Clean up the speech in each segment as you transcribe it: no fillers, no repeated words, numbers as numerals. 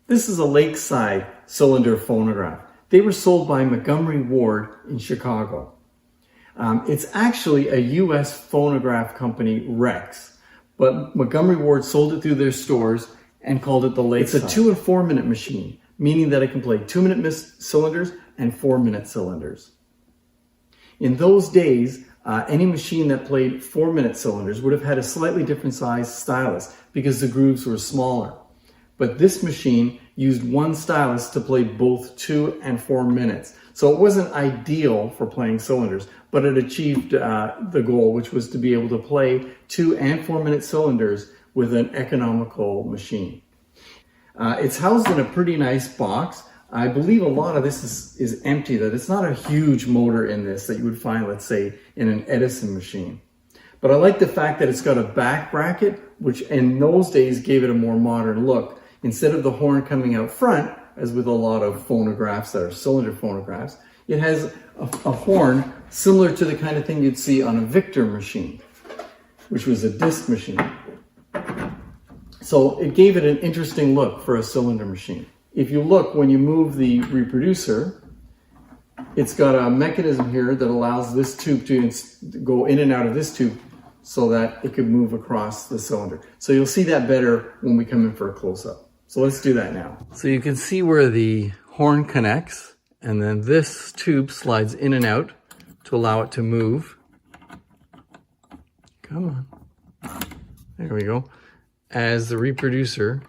This is a Lakeside cylinder phonograph. They were sold by Montgomery Ward in Chicago. It's actually a US phonograph company, Rex, but Montgomery Ward sold it through their stores and called it the Lakeside. It's a 2 and 4 minute machine, meaning that it can play 2 minute cylinders and 4 minute cylinders. In those days, any machine that played 4 minute cylinders would have had a slightly different size stylus because the grooves were smaller. But this machine used one stylus to play both 2 and 4 minutes. So it wasn't ideal for playing cylinders, but it achieved the goal, which was to be able to play 2 and 4 minute cylinders with an economical machine. It's housed in a pretty nice box. I believe a lot of this is empty, that it's not a huge motor in this that you would find, let's say, in an Edison machine. But I like the fact that it's got a back bracket, which in those days gave it a more modern look. Instead of the horn coming out front, as with a lot of phonographs that are cylinder phonographs, it has a horn similar to the kind of thing you'd see on a Victor machine, which was a disc machine. So it gave it an interesting look for a cylinder machine. If you look, when you move the reproducer, it's got a mechanism here that allows this tube to go in and out of this tube so that it could move across the cylinder. So you'll see that better when we come in for a close-up. So let's do that now. So you can see where the horn connects, and then this tube slides in and out to allow it to move. Come on. There we go. As the reproducer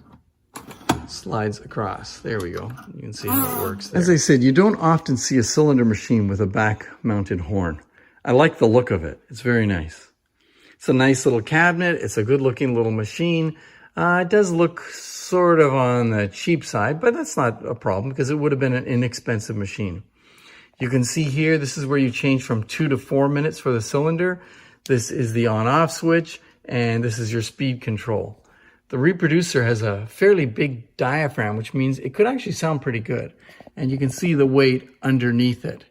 slides across. There we go. You can see how it works there. As I said, you don't often see a cylinder machine with a back-mounted horn. I like the look of it. It's very nice. It's a nice little cabinet. It's a good-looking little machine. It does look sort of on the cheap side, but that's not a problem because it would have been an inexpensive machine. You can see here, this is where you change from 2 to 4 minutes for the cylinder. This is the on-off switch, and this is your speed control. The reproducer has a fairly big diaphragm, which means it could actually sound pretty good. And you can see the weight underneath it.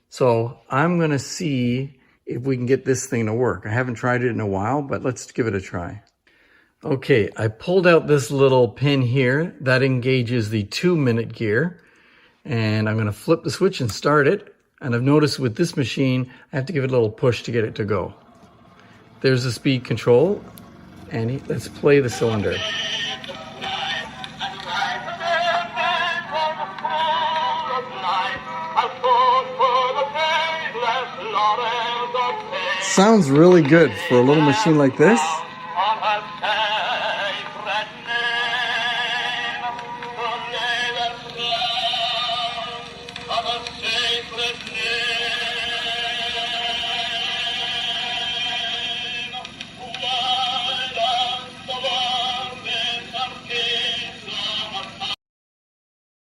So I'm going to see if we can get this thing to work. I haven't tried it in a while, but let's give it a try. Okay, I pulled out this little pin here that engages the 2 minute gear, and I'm going to flip the switch and start it. And I've noticed with this machine, I have to give it a little push to get it to go. There's the speed control, and let's play the cylinder. Sounds really good for a little machine like this.